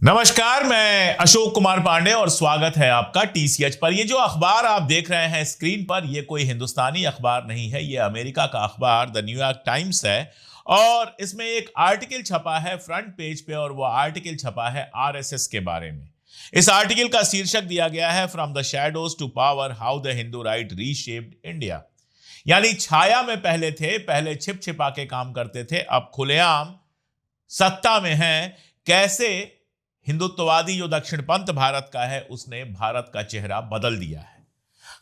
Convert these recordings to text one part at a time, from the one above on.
नमस्कार, मैं अशोक कुमार पांडे और स्वागत है आपका टीसीएच पर। ये जो अखबार आप देख रहे हैं स्क्रीन पर, ये कोई हिंदुस्तानी अखबार नहीं है, ये अमेरिका का अखबार द न्यूयॉर्क टाइम्स है। और इसमें एक आर्टिकल छपा है फ्रंट पेज पे, और वो आर्टिकल छपा है आरएसएस के बारे में। इस आर्टिकल का शीर्षक दिया गया है from the shadows to power, how the Hindu right reshaped India. यानी छाया में पहले थे, पहले छिप छिपा के काम करते थे, अब खुलेआम सत्ता में हैं। कैसे हिंदुत्ववादी जो दक्षिणपंथ भारत का है उसने भारत का चेहरा बदल दिया है।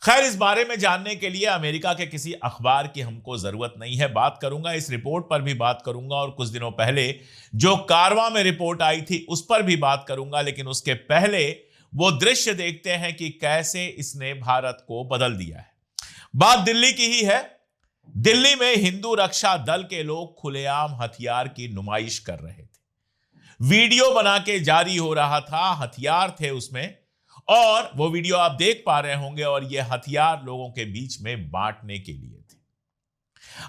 खैर, इस बारे में जानने के लिए अमेरिका के किसी अखबार की हमको जरूरत नहीं है। बात करूंगा, इस रिपोर्ट पर भी बात करूंगा, और कुछ दिनों पहले जो कारवां में रिपोर्ट आई थी उस पर भी बात करूंगा। लेकिन उसके पहले वो दृश्य देखते हैं कि कैसे इसने भारत को बदल दिया है। बात दिल्ली की ही है। दिल्ली में हिंदू रक्षा दल के लोग खुलेआम हथियार की नुमाइश कर रहे थे। वीडियो बना के जारी हो रहा था, हथियार थे उसमें, और वो वीडियो आप देख पा रहे होंगे। और ये हथियार लोगों के बीच में बांटने के लिए थे।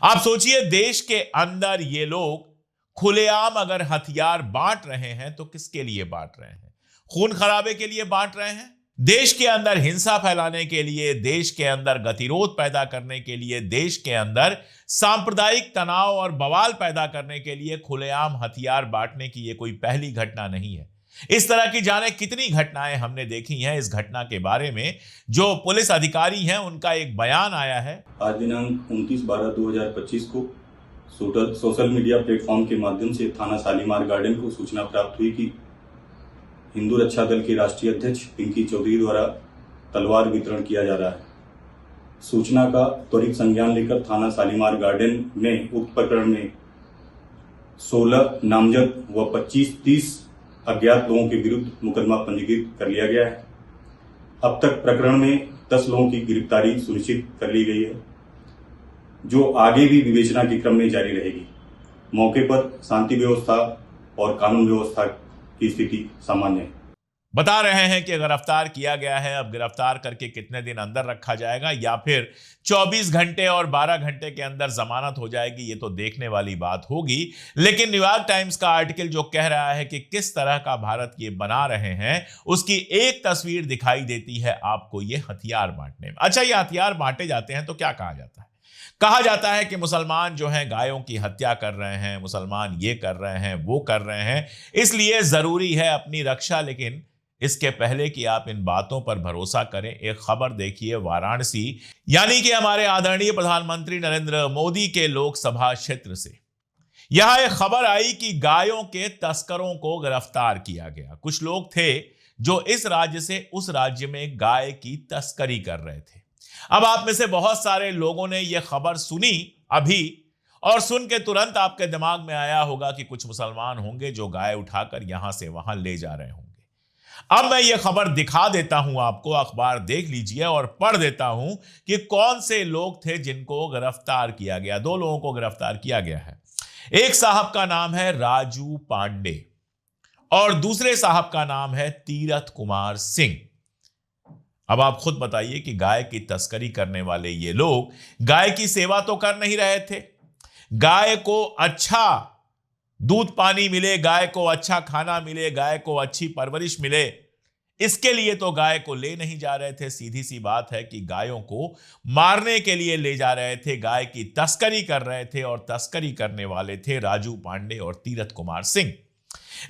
आप सोचिए, देश के अंदर ये लोग खुलेआम अगर हथियार बांट रहे हैं तो किसके लिए बांट रहे हैं? खून खराबे के लिए बांट रहे हैं? देश के अंदर हिंसा फैलाने के लिए, देश के अंदर गतिरोध पैदा करने के लिए, देश के अंदर सांप्रदायिक तनाव और बवाल पैदा करने के लिए खुलेआम हथियार बांटने की ये कोई पहली घटना नहीं है। इस तरह की जाने कितनी घटनाएं हमने देखी हैं। इस घटना के बारे में जो पुलिस अधिकारी हैं उनका एक बयान आया है। आज दिनांक 29/12/2025 को सोशल मीडिया प्लेटफॉर्म के माध्यम से थाना शालीमार गार्डन को सूचना प्राप्त हुई कि हिंदू रक्षा दल के राष्ट्रीय अध्यक्ष पिंकी चौधरी द्वारा तलवार वितरण किया जा रहा है। सूचना का त्वरित संज्ञान लेकर थाना शालीमार गार्डन में उक्त प्रकरण में 16 नामजद व 25-30 अज्ञात लोगों के विरुद्ध मुकदमा पंजीकृत कर लिया गया है। अब तक प्रकरण में 10 लोगों की गिरफ्तारी सुनिश्चित कर ली गई है, जो आगे भी विवेचना के क्रम में जारी रहेगी। मौके पर शांति व्यवस्था और कानून व्यवस्था की स्थिति सामान्य है। बता रहे हैं कि गिरफ्तार किया गया है। अब गिरफ्तार करके कितने दिन अंदर रखा जाएगा, या फिर 24 घंटे और 12 घंटे के अंदर जमानत हो जाएगी, ये तो देखने वाली बात होगी। लेकिन न्यूयॉर्क टाइम्स का आर्टिकल जो कह रहा है कि किस तरह का भारत ये बना रहे हैं, उसकी एक तस्वीर दिखाई देती है आपको ये हथियार बांटने में। अच्छा, ये हथियार बांटे जाते हैं तो क्या कहा जाता है? कहा जाता है कि मुसलमान जो हैं गायों की हत्या कर रहे हैं, मुसलमान ये कर रहे हैं, वो कर रहे हैं, इसलिए जरूरी है अपनी रक्षा। लेकिन इसके पहले कि आप इन बातों पर भरोसा करें, एक खबर देखिए वाराणसी, यानी कि हमारे आदरणीय प्रधानमंत्री नरेंद्र मोदी के लोकसभा क्षेत्र से। यहां एक खबर आई कि गायों के तस्करों को गिरफ्तार किया गया। कुछ लोग थे जो इस राज्य से उस राज्य में गाय की तस्करी कर रहे थे। अब आप में से बहुत सारे लोगों ने यह खबर सुनी अभी, और सुन के तुरंत आपके दिमाग में आया होगा कि कुछ मुसलमान होंगे जो गाय उठाकर यहां से वहां ले जा रहे होंगे। अब मैं ये खबर दिखा देता हूं आपको, अखबार देख लीजिए और पढ़ देता हूं कि कौन से लोग थे जिनको गिरफ्तार किया गया। 2 लोगों को गिरफ्तार किया गया है। एक साहब का नाम है राजू पांडे और दूसरे साहब का नाम है तीरथ कुमार सिंह। अब आप खुद बताइए कि गाय की तस्करी करने वाले ये लोग गाय की सेवा तो कर नहीं रहे थे। गाय को अच्छा दूध पानी मिले, गाय को अच्छा खाना मिले, गाय को अच्छी परवरिश मिले, इसके लिए तो गाय को ले नहीं जा रहे थे। सीधी सी बात है कि गायों को मारने के लिए ले जा रहे थे, गाय की तस्करी कर रहे थे, और तस्करी करने वाले थे राजू पांडे और तीरथ कुमार सिंह।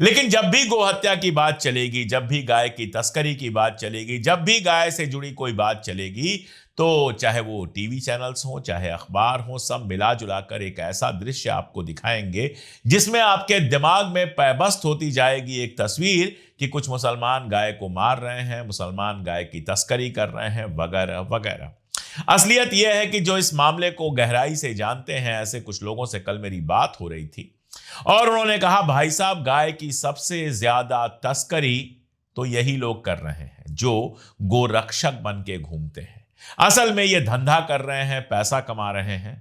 लेकिन जब भी गोहत्या की बात चलेगी, जब भी गाय की तस्करी की बात चलेगी, जब भी गाय से जुड़ी कोई बात चलेगी, तो चाहे वो टीवी चैनल्स हो, चाहे अखबार हो, सब मिला जुलाकर एक ऐसा दृश्य आपको दिखाएंगे जिसमें आपके दिमाग में पैबस्त होती जाएगी एक तस्वीर कि कुछ मुसलमान गाय को मार रहे हैं, मुसलमान गाय की तस्करी कर रहे हैं, वगैरह वगैरह। असलियत यह है कि जो इस मामले को गहराई से जानते हैं, ऐसे कुछ लोगों से कल मेरी बात हो रही थी और उन्होंने कहा, भाई साहब, गाय की सबसे ज्यादा तस्करी तो यही लोग कर रहे हैं जो गोरक्षक बन के घूमते हैं। असल में ये धंधा कर रहे हैं, पैसा कमा रहे हैं।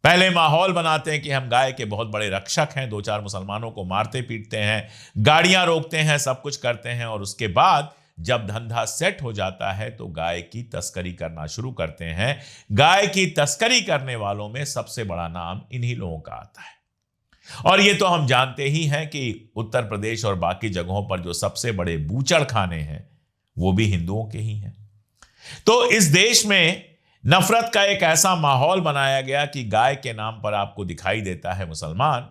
पहले माहौल बनाते हैं कि हम गाय के बहुत बड़े रक्षक हैं, 2-4 मुसलमानों को मारते पीटते हैं, गाड़ियां रोकते हैं, सब कुछ करते हैं, और उसके बाद जब धंधा सेट हो जाता है तो गाय की तस्करी करना शुरू करते हैं। गाय की तस्करी करने वालों में सबसे बड़ा नाम इन्हीं लोगों का आता है। और ये तो हम जानते ही हैं कि उत्तर प्रदेश और बाकी जगहों पर जो सबसे बड़े बूचड़ खाने हैं वो भी हिंदुओं के ही हैं। तो इस देश में नफरत का एक ऐसा माहौल बनाया गया कि गाय के नाम पर आपको दिखाई देता है मुसलमान,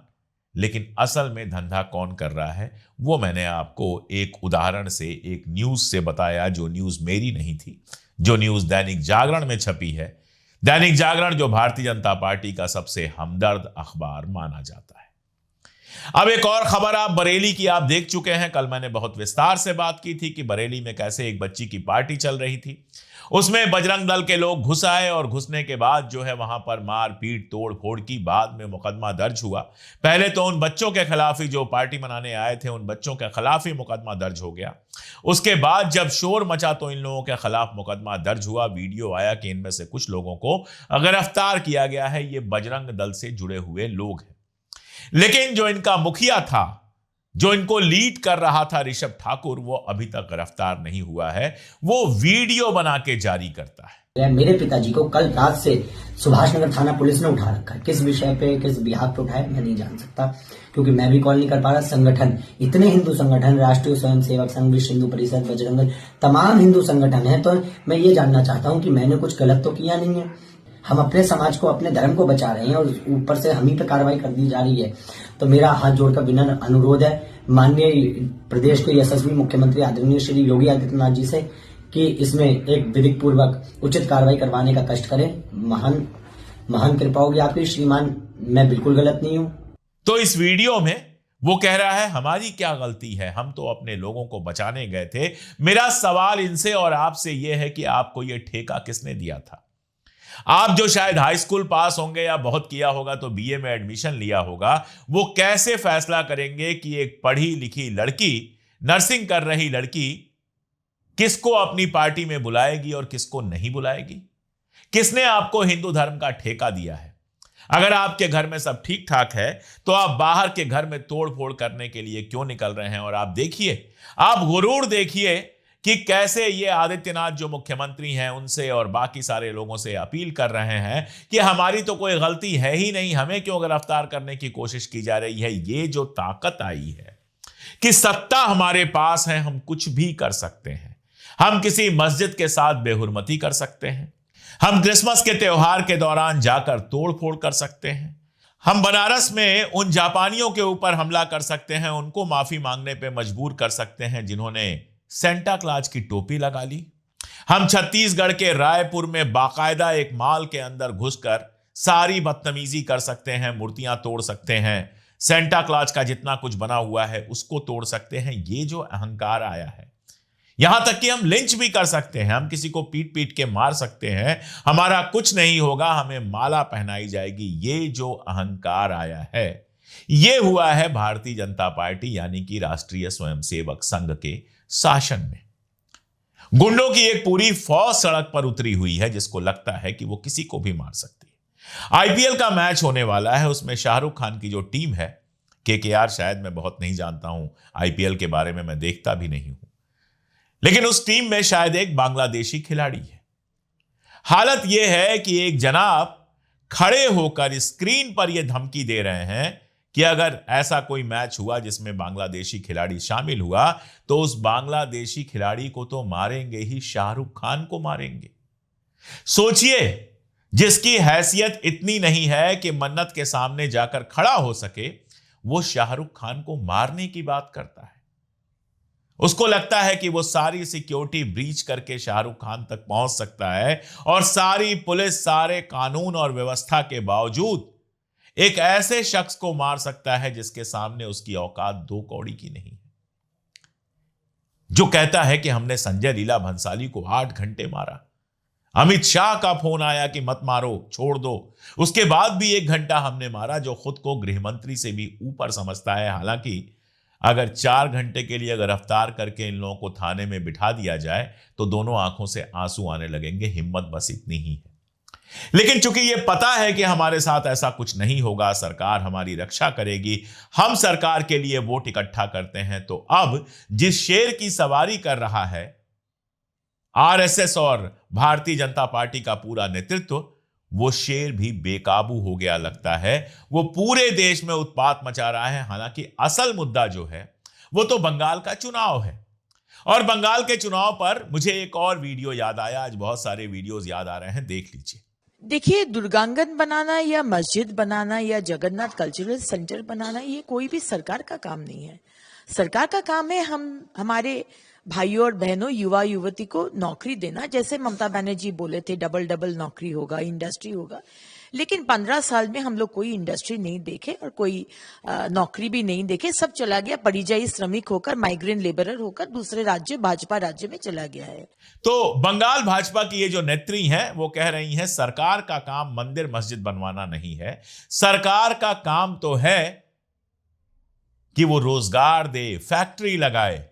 लेकिन असल में धंधा कौन कर रहा है वो मैंने आपको एक उदाहरण से, एक न्यूज से बताया, जो न्यूज मेरी नहीं थी, जो न्यूज दैनिक जागरण में छपी है। दैनिक जागरण जो भारतीय जनता पार्टी का सबसे हमदर्द अखबार माना जाता है। अब एक और खबर आप बरेली की आप देख चुके हैं। कल मैंने बहुत विस्तार से बात की थी कि बरेली में कैसे एक बच्ची की पार्टी चल रही थी, उसमें बजरंग दल के लोग घुस आए और घुसने के बाद जो है वहां पर मार पीट तोड़ फोड़ की। बाद में मुकदमा दर्ज हुआ। पहले तो उन बच्चों के खिलाफ ही, जो पार्टी मनाने आए थे, उन बच्चों के खिलाफ ही मुकदमा दर्ज हो गया। उसके बाद जब शोर मचा तो इन लोगों के खिलाफ मुकदमा दर्ज हुआ। वीडियो आया कि इनमें से कुछ लोगों को गिरफ्तार किया गया है। ये बजरंग दल से जुड़े हुए लोग हैं। लेकिन जो इनका मुखिया था, जो इनको लीड कर रहा था, ऋषभ ठाकुर, वो अभी तक गिरफ्तार नहीं हुआ है। वो वीडियो बना के जारी करता है। मेरे पिताजी को कल रात से सुभाष नगर थाना पुलिस ने उठा रखा है। किस विषय पे, किस बिहाफ पे उठाया मैं नहीं जान सकता, क्योंकि मैं भी कॉल नहीं कर पा रहा। संगठन, इतने हिंदू संगठन, राष्ट्रीय स्वयंसेवक संघ, विश्व हिंदू परिषद, बजरंग दल, तमाम हिंदू संगठन है। तो मैं ये जानना चाहता हूँ कि मैंने कुछ गलत तो किया नहीं है। हम अपने समाज को, अपने धर्म को बचा रहे हैं और ऊपर से हम ही पे कार्रवाई कर दी जा रही है। तो मेरा हाथ जोड़कर विनम्र अनुरोध है माननीय प्रदेश के यशस्वी मुख्यमंत्री आदरणीय श्री योगी आदित्यनाथ जी से कि इसमें एक विधिक पूर्वक उचित कार्रवाई करवाने का कष्ट करें। महान कृपा होगी आपकी श्रीमान, मैं बिल्कुल गलत नहीं हूं। तो इस वीडियो में वो कह रहा है हमारी क्या गलती है, हम तो अपने लोगों को बचाने गए थे। मेरा सवाल इनसे और आपसे यह है कि आपको यह ठेका किसने दिया था? आप जो शायद हाई स्कूल पास होंगे या बहुत किया होगा तो बीए में एडमिशन लिया होगा, वो कैसे फैसला करेंगे कि एक पढ़ी लिखी लड़की, नर्सिंग कर रही लड़की, किसको अपनी पार्टी में बुलाएगी और किसको नहीं बुलाएगी? किसने आपको हिंदू धर्म का ठेका दिया है? अगर आपके घर में सब ठीक ठाक है तो आप बाहर के घर में तोड़ फोड़ करने के लिए क्यों निकल रहे हैं? और आप देखिए, आप गुरूर देखिए कि कैसे ये आदित्यनाथ जो मुख्यमंत्री हैं उनसे और बाकी सारे लोगों से अपील कर रहे हैं कि हमारी तो कोई गलती है ही नहीं, हमें क्यों गिरफ्तार करने की कोशिश की जा रही है। ये जो ताकत आई है कि सत्ता हमारे पास है, हम कुछ भी कर सकते हैं। हम किसी मस्जिद के साथ बेहुरमती कर सकते हैं, हम क्रिसमस के त्योहार के दौरान जाकर तोड़ फोड़ कर सकते हैं, हम बनारस में उन जापानियों के ऊपर हमला कर सकते हैं, उनको माफी मांगने पे मजबूर कर सकते हैं जिन्होंने सेंटा क्लॉज की टोपी लगा ली। हम छत्तीसगढ़ के रायपुर में बाकायदा एक माल के अंदर घुसकर सारी बदतमीजी कर सकते हैं, मूर्तियां तोड़ सकते हैं, सेंटा क्लॉज का जितना कुछ बना हुआ है उसको तोड़ सकते हैं। ये जो अहंकार आया है, यहां तक कि हम लिंच भी कर सकते हैं, हम किसी को पीट पीट के मार सकते हैं, हमारा कुछ नहीं होगा, हमें माला पहनाई जाएगी। ये जो अहंकार आया है, ये हुआ है भारतीय जनता पार्टी यानी कि राष्ट्रीय स्वयंसेवक संघ के शासन में। गुंडों की एक पूरी फौज सड़क पर उतरी हुई है जिसको लगता है कि वो किसी को भी मार सकती है। आईपीएल का मैच होने वाला है, उसमें शाहरुख खान की जो टीम है, केकेआर, शायद मैं बहुत नहीं जानता हूं आईपीएल के बारे में, मैं देखता भी नहीं हूं, लेकिन उस टीम में शायद एक बांग्लादेशी खिलाड़ी है। हालत यह है कि एक जनाब खड़े होकर स्क्रीन पर यह धमकी दे रहे हैं कि अगर ऐसा कोई मैच हुआ जिसमें बांग्लादेशी खिलाड़ी शामिल हुआ तो उस बांग्लादेशी खिलाड़ी को तो मारेंगे ही, शाहरुख खान को मारेंगे। सोचिए, जिसकी हैसियत इतनी नहीं है कि मन्नत के सामने जाकर खड़ा हो सके, वो शाहरुख खान को मारने की बात करता है। उसको लगता है कि वो सारी सिक्योरिटी ब्रीच करके शाहरुख खान तक पहुंच सकता है और सारी पुलिस, सारे कानून और व्यवस्था के बावजूद एक ऐसे शख्स को मार सकता है जिसके सामने उसकी औकात 2 कौड़ी की नहीं है। जो कहता है कि हमने संजय लीला भंसाली को 8 घंटे मारा, अमित शाह का फोन आया कि मत मारो, छोड़ दो, उसके बाद भी 1 घंटा हमने मारा, जो खुद को गृहमंत्री से भी ऊपर समझता है। हालांकि अगर 4 घंटे के लिए गिरफ्तार करके इन लोगों को थाने में बिठा दिया जाए तो दोनों आंखों से आंसू आने लगेंगे। हिम्मत बस इतनी ही है। लेकिन चूंकि यह पता है कि हमारे साथ ऐसा कुछ नहीं होगा, सरकार हमारी रक्षा करेगी, हम सरकार के लिए वोट इकट्ठा करते हैं, तो अब जिस शेर की सवारी कर रहा है आरएसएस और भारतीय जनता पार्टी का पूरा नेतृत्व, वो शेर भी बेकाबू हो गया लगता है। वो पूरे देश में उत्पात मचा रहा है। हालांकि असल मुद्दा जो है वो तो बंगाल का चुनाव है। और बंगाल के चुनाव पर मुझे एक और वीडियो याद आया। आज बहुत सारे वीडियोस याद आ रहे हैं, देख लीजिए। देखिए, दुर्गांगन बनाना या मस्जिद बनाना या जगन्नाथ कल्चरल सेंटर बनाना ये कोई भी सरकार का काम नहीं है। सरकार का काम है हमारे भाइयों और बहनों, युवा युवती को नौकरी देना। जैसे ममता बनर्जी बोले थे डबल डबल नौकरी होगा, इंडस्ट्री होगा। लेकिन 15 साल में हम लोग कोई इंडस्ट्री नहीं देखे और कोई नौकरी भी नहीं देखे। सब चला गया परिযায়ী श्रमिक होकर, माइग्रेंट लेबरर होकर दूसरे राज्य, भाजपा राज्य में चला गया है। तो बंगाल भाजपा की ये जो नेत्री हैं वो कह रही हैं सरकार का काम मंदिर मस्जिद बनवाना नहीं है। सरकार का काम तो है कि वो रोजगार दे, फैक्ट्री लगाए।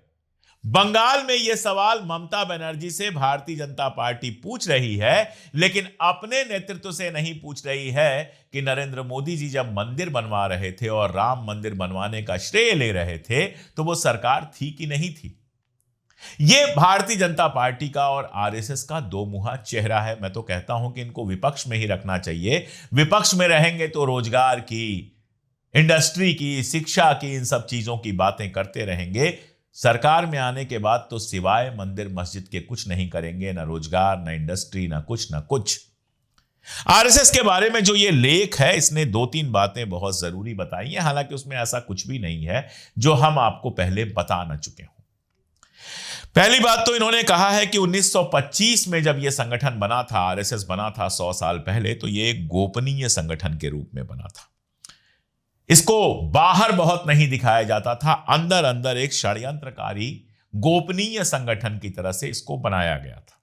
बंगाल में यह सवाल ममता बनर्जी से भारतीय जनता पार्टी पूछ रही है, लेकिन अपने नेतृत्व से नहीं पूछ रही है कि नरेंद्र मोदी जी जब मंदिर बनवा रहे थे और राम मंदिर बनवाने का श्रेय ले रहे थे तो वो सरकार थी कि नहीं थी। यह भारतीय जनता पार्टी का और आरएसएस का दो मुहा चेहरा है। मैं तो कहता हूं कि इनको विपक्ष में ही रखना चाहिए। विपक्ष में रहेंगे तो रोजगार की, इंडस्ट्री की, शिक्षा की, इन सब चीजों की बातें करते रहेंगे। सरकार में आने के बाद तो सिवाय मंदिर मस्जिद के कुछ नहीं करेंगे, ना रोजगार, ना इंडस्ट्री, ना कुछ। आरएसएस के बारे में जो ये लेख है इसने 2-3 बातें बहुत जरूरी बताई हैं। हालांकि उसमें ऐसा कुछ भी नहीं है जो हम आपको पहले बता न चुके हों। पहली बात तो इन्होंने कहा है कि 1925 में जब यह संगठन बना था, आरएसएस बना था 100 साल पहले, तो यह एक गोपनीय संगठन के रूप में बना था। इसको बाहर बहुत नहीं दिखाया जाता था, अंदर अंदर एक षड्यंत्रकारी गोपनीय संगठन की तरह से इसको बनाया गया था।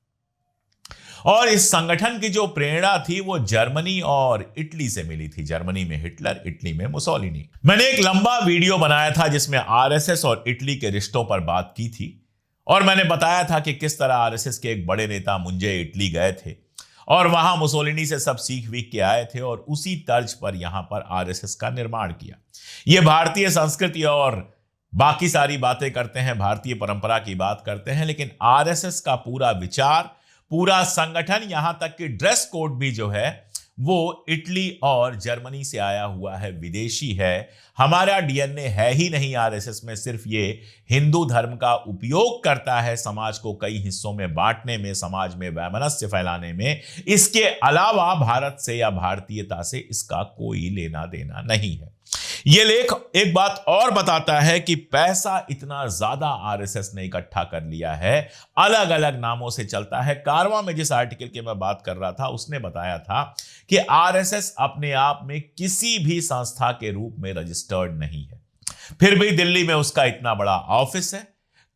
और इस संगठन की जो प्रेरणा थी वो जर्मनी और इटली से मिली थी। जर्मनी में हिटलर, इटली में मुसोलिनी। मैंने एक लंबा वीडियो बनाया था जिसमें आरएसएस और इटली के रिश्तों पर बात की थी और मैंने बताया था कि किस तरह आरएसएस के एक बड़े नेता मुंजे इटली गए थे और वहां मुसोलिनी से सब सीख वीख के आए थे और उसी तर्ज पर यहां पर आरएसएस का निर्माण किया। यह भारतीय संस्कृति और बाकी सारी बातें करते हैं, भारतीय परंपरा की बात करते हैं, लेकिन आरएसएस का पूरा विचार, पूरा संगठन, यहां तक कि ड्रेस कोड भी जो है वो इटली और जर्मनी से आया हुआ है, विदेशी है। हमारा डीएनए है ही नहीं आरएसएस में। सिर्फ ये हिंदू धर्म का उपयोग करता है समाज को कई हिस्सों में बांटने में, समाज में वैमनस्य फैलाने में। इसके अलावा भारत से या भारतीयता से इसका कोई लेना देना नहीं है। यह लेख एक बात और बताता है कि पैसा इतना ज्यादा आरएसएस ने इकट्ठा कर लिया है, अलग अलग नामों से चलता है। कारवां में जिस आर्टिकल की मैं बात कर रहा था उसने बताया था कि आरएसएस अपने आप में किसी भी संस्था के रूप में रजिस्टर्ड नहीं है, फिर भी दिल्ली में उसका इतना बड़ा ऑफिस है,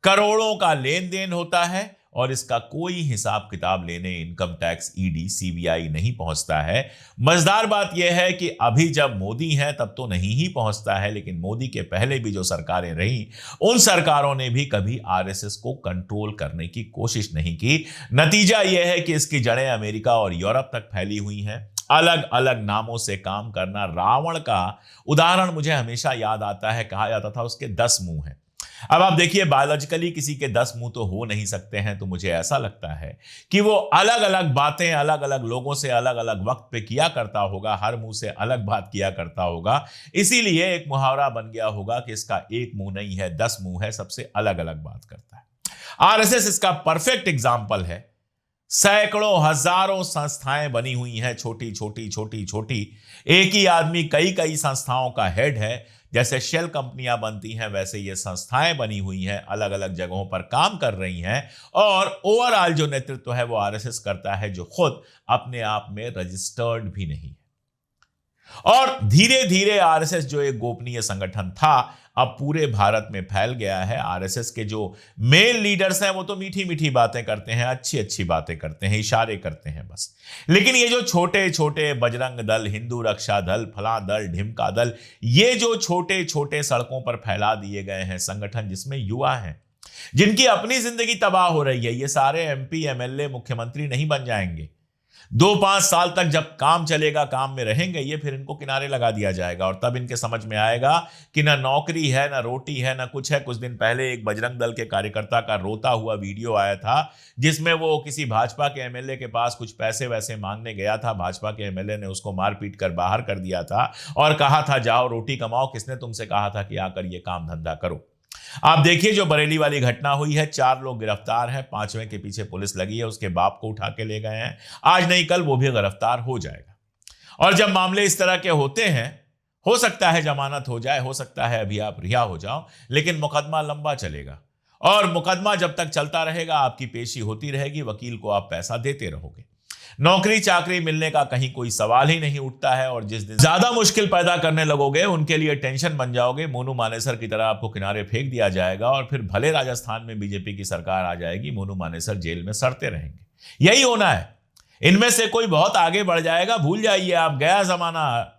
करोड़ों का लेन देन होता है और इसका कोई हिसाब किताब लेने इनकम टैक्स, ईडी, सीबीआई नहीं पहुंचता है। मजेदार बात यह है कि अभी जब मोदी है तब तो नहीं ही पहुंचता है, लेकिन मोदी के पहले भी जो सरकारें रहीं उन सरकारों ने भी कभी आरएसएस को कंट्रोल करने की कोशिश नहीं की। नतीजा यह है कि इसकी जड़ें अमेरिका और यूरोप तक फैली हुई हैं। अलग अलग नामों से काम करना। रावण का उदाहरण मुझे हमेशा याद आता है, कहा जाता था उसके 10 मुंह हैं। अब आप देखिए, बायोलॉजिकली किसी के 10 मुंह तो हो नहीं सकते हैं, तो मुझे ऐसा लगता है कि वो अलग अलग बातें अलग अलग लोगों से अलग अलग वक्त पे किया करता होगा, हर मुंह से अलग बात किया करता होगा। इसीलिए एक मुहावरा बन गया होगा कि इसका एक मुंह नहीं है, 10 मुंह है, सबसे अलग अलग बात करता है। आरएसएस इसका परफेक्ट एग्जाम्पल है। सैकड़ों हजारों संस्थाएं बनी हुई हैं, छोटी छोटी। एक ही आदमी कई कई संस्थाओं का हेड है। जैसे शेल कंपनियां बनती हैं वैसे ये संस्थाएं बनी हुई हैं, अलग अलग जगहों पर काम कर रही हैं और ओवरऑल जो नेतृत्व है वो आरएसएस करता है, जो खुद अपने आप में रजिस्टर्ड भी नहीं है। और धीरे धीरे आरएसएस जो एक गोपनीय संगठन था अब पूरे भारत में फैल गया है। आरएसएस के जो मेन लीडर्स हैं वो तो मीठी मीठी बातें करते हैं, अच्छी अच्छी बातें करते हैं, इशारे करते हैं बस। लेकिन ये जो छोटे छोटे बजरंग दल, हिंदू रक्षा दल, फला दल, ढिमका दल, ये जो छोटे छोटे सड़कों पर फैला दिए गए हैं संगठन, जिसमें युवा हैं जिनकी अपनी जिंदगी तबाह हो रही है, ये सारे एमपी, एमएलए, मुख्यमंत्री नहीं बन जाएंगे। 2-5 साल तक जब काम चलेगा, काम में रहेंगे ये, फिर इनको किनारे लगा दिया जाएगा और तब इनके समझ में आएगा कि ना नौकरी है, ना रोटी है, ना कुछ है। कुछ दिन पहले एक बजरंग दल के कार्यकर्ता का रोता हुआ वीडियो आया था जिसमें वो किसी भाजपा के एमएलए के पास कुछ पैसे वैसे मांगने गया था। भाजपा के एमएलए ने उसको मार पीट कर बाहर कर दिया था और कहा था जाओ रोटी कमाओ, किसने तुमसे कहा था कि आकर ये काम धंधा करो। आप देखिए जो बरेली वाली घटना हुई है, 4 लोग गिरफ्तार हैं, 5वें के पीछे पुलिस लगी है, उसके बाप को उठा के ले गए हैं। आज नहीं कल वो भी गिरफ्तार हो जाएगा। और जब मामले इस तरह के होते हैं, हो सकता है जमानत हो जाए, हो सकता है अभी आप रिहा हो जाओ, लेकिन मुकदमा लंबा चलेगा और मुकदमा जब तक चलता रहेगा आपकी पेशी होती रहेगी, वकील को आप पैसा देते रहोगे। नौकरी चाकरी मिलने का कहीं कोई सवाल ही नहीं उठता है और जिस दिन ज्यादा मुश्किल पैदा करने लगोगे उनके लिए टेंशन बन जाओगे। मोनू मानेसर की तरह आपको किनारे फेंक दिया जाएगा और फिर भले राजस्थान में बीजेपी की सरकार आ जाएगी, मोनू मानेसर जेल में सड़ते रहेंगे। यही होना है। इनमें से कोई बहुत आगे बढ़ जाएगा, भूल जाइए आप, गया जमाना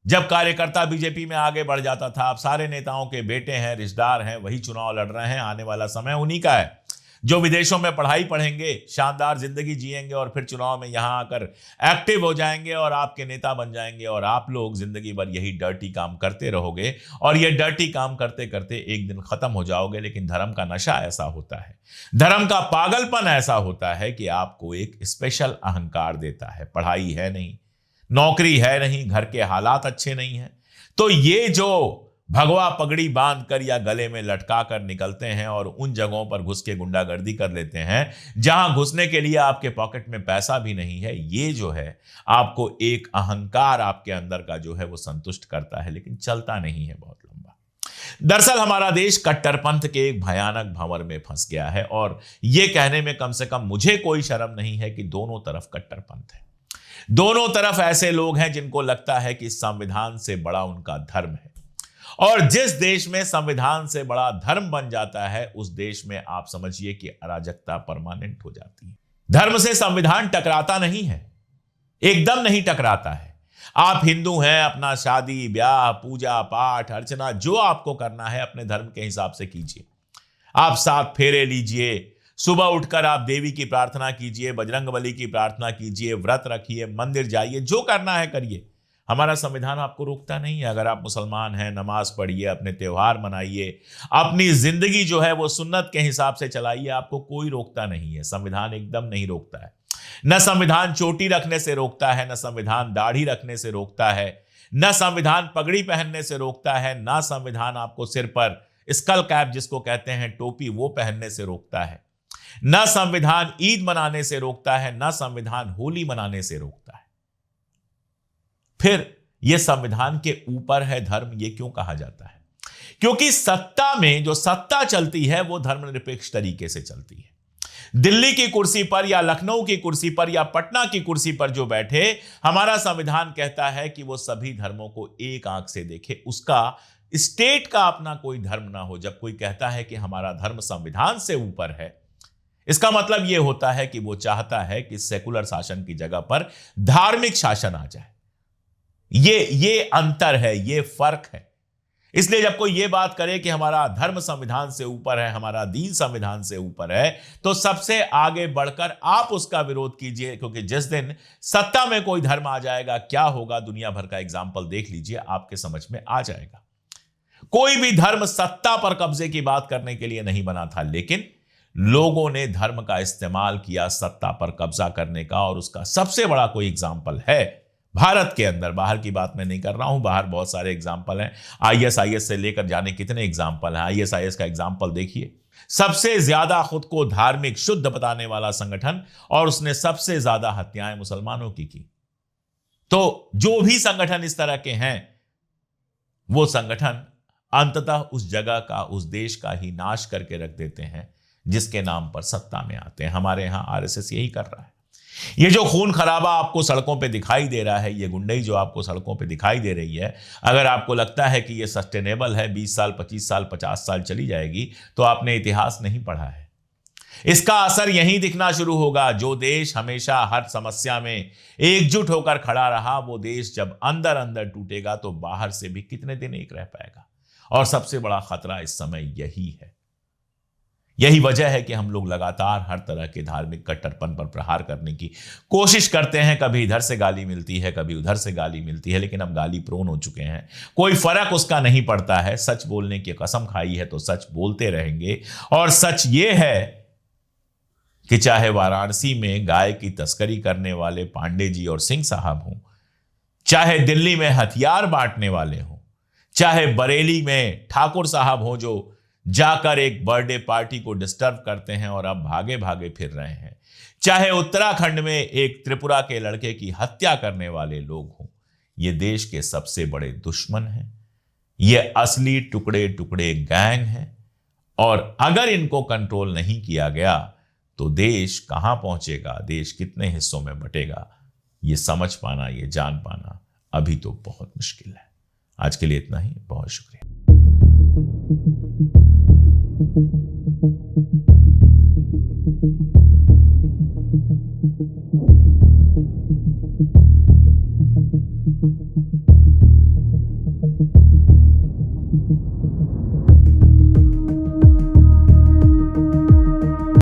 जब कार्यकर्ता बीजेपी में आगे बढ़ जाता था। अब सारे नेताओं के बेटे हैं, रिश्तेदार हैं, वही चुनाव लड़ रहे हैं। आने वाला समय उन्हीं का है जो विदेशों में पढ़ाई पढ़ेंगे, शानदार जिंदगी जिएंगे और फिर चुनाव में यहां आकर एक्टिव हो जाएंगे और आपके नेता बन जाएंगे और आप लोग जिंदगी भर यही डर्टी काम करते रहोगे और ये डर्टी काम करते करते एक दिन खत्म हो जाओगे। लेकिन धर्म का नशा ऐसा होता है, धर्म का पागलपन ऐसा होता है कि आपको एक स्पेशल अहंकार देता है। पढ़ाई है नहीं, नौकरी है नहीं, घर के हालात अच्छे नहीं हैं, तो ये जो भगवा पगड़ी बांधकर या गले में लटका कर निकलते हैं और उन जगहों पर घुस के गुंडागर्दी कर लेते हैं जहां घुसने के लिए आपके पॉकेट में पैसा भी नहीं है। ये जो है आपको एक अहंकार आपके अंदर का जो है वो संतुष्ट करता है, लेकिन चलता नहीं है बहुत लंबा। दरअसल हमारा देश कट्टरपंथ के एक भयानक भंवर में फंस गया है और ये कहने में कम से कम मुझे कोई शर्म नहीं है कि दोनों तरफ कट्टरपंथ है। दोनों तरफ ऐसे लोग हैं जिनको लगता है कि संविधान से बड़ा उनका धर्म है और जिस देश में संविधान से बड़ा धर्म बन जाता है उस देश में आप समझिए कि अराजकता परमानेंट हो जाती है। धर्म से संविधान टकराता नहीं है, एकदम नहीं टकराता है। आप हिंदू हैं, अपना शादी ब्याह पूजा पाठ अर्चना जो आपको करना है अपने धर्म के हिसाब से कीजिए। आप 7 फेरे लीजिए, सुबह उठकर आप देवी की प्रार्थना कीजिए, बजरंगबली की प्रार्थना कीजिए, व्रत रखिए, मंदिर जाइए, जो करना है करिए। हमारा संविधान आपको रोकता नहीं है। अगर आप मुसलमान हैं, नमाज पढ़िए, अपने त्योहार मनाइए, अपनी जिंदगी जो है वो सुन्नत के हिसाब से चलाइए, आपको कोई रोकता नहीं है। संविधान एकदम नहीं रोकता है। न संविधान चोटी रखने से रोकता है, न संविधान दाढ़ी रखने से रोकता है, न संविधान पगड़ी पहनने से रोकता है, न संविधान आपको सिर पर स्कल कैप जिसको कहते हैं टोपी वो पहनने से रोकता है, न संविधान ईद मनाने से रोकता है, न संविधान होली मनाने से रोकता है। फिर यह संविधान के ऊपर है धर्म, यह क्यों कहा जाता है? क्योंकि सत्ता में जो सत्ता चलती है वो धर्मनिरपेक्ष तरीके से चलती है। दिल्ली की कुर्सी पर या लखनऊ की कुर्सी पर या पटना की कुर्सी पर जो बैठे, हमारा संविधान कहता है कि वो सभी धर्मों को एक आंख से देखे, उसका स्टेट का अपना कोई धर्म ना हो। जब कोई कहता है कि हमारा धर्म संविधान से ऊपर है, इसका मतलब यह होता है कि वो चाहता है कि सेकुलर शासन की जगह पर धार्मिक शासन आ जाए। ये अंतर है, ये फर्क है। इसलिए जब कोई ये बात करे कि हमारा धर्म संविधान से ऊपर है, हमारा दीन संविधान से ऊपर है, तो सबसे आगे बढ़कर आप उसका विरोध कीजिए, क्योंकि जिस दिन सत्ता में कोई धर्म आ जाएगा क्या होगा, दुनिया भर का एग्जाम्पल देख लीजिए, आपके समझ में आ जाएगा। कोई भी धर्म सत्ता पर कब्जे की बात करने के लिए नहीं बना था, लेकिन लोगों ने धर्म का इस्तेमाल किया सत्ता पर कब्जा करने का, और उसका सबसे बड़ा कोई एग्जाम्पल है भारत के अंदर। बाहर की बात मैं नहीं कर रहा हूं, बाहर बहुत सारे एग्जाम्पल हैं। आईएसआईएस से लेकर जाने कितने एग्जाम्पल हैं। आईएसआईएस का एग्जाम्पल देखिए, सबसे ज्यादा खुद को धार्मिक शुद्ध बताने वाला संगठन, और उसने सबसे ज्यादा हत्याएं मुसलमानों की। तो जो भी संगठन इस तरह के हैं, वो संगठन अंततः उस जगह का, उस देश का ही नाश करके रख देते हैं जिसके नाम पर सत्ता में आते हैं। हमारे यहां आरएसएस यही कर रहा है। ये जो खून खराबा आपको सड़कों पे दिखाई दे रहा है, ये गुंडई जो आपको सड़कों पे दिखाई दे रही है, अगर आपको लगता है कि ये सस्टेनेबल है, 20 साल 25 साल 50 साल चली जाएगी, तो आपने इतिहास नहीं पढ़ा है। इसका असर यहीं दिखना शुरू होगा। जो देश हमेशा हर समस्या में एकजुट होकर खड़ा रहा, वो देश जब अंदर अंदर टूटेगा तो बाहर से भी कितने दिन एक रह पाएगा। और सबसे बड़ा खतरा इस समय यही है। यही वजह है कि हम लोग लगातार हर तरह के धार्मिक कट्टरपन पर प्रहार करने की कोशिश करते हैं। कभी इधर से गाली मिलती है, कभी उधर से गाली मिलती है, लेकिन अब गाली प्रोन हो चुके हैं, कोई फर्क उसका नहीं पड़ता है। सच बोलने की कसम खाई है तो सच बोलते रहेंगे। और सच ये है कि चाहे वाराणसी में गाय की तस्करी करने वाले पांडे जी और सिंह साहब हों, चाहे दिल्ली में हथियार बांटने वाले हों, चाहे बरेली में ठाकुर साहब हों जो जाकर एक बर्थडे पार्टी को डिस्टर्ब करते हैं और अब भागे भागे फिर रहे हैं, चाहे उत्तराखंड में एक त्रिपुरा के लड़के की हत्या करने वाले लोग हों, ये देश के सबसे बड़े दुश्मन हैं। ये असली टुकड़े टुकड़े गैंग हैं और अगर इनको कंट्रोल नहीं किया गया तो देश कहां पहुंचेगा, देश कितने हिस्सों में बटेगा, ये समझ पाना, ये जान पाना अभी तो बहुत मुश्किल है। आज के लिए इतना ही, बहुत शुक्रिया। Thank you.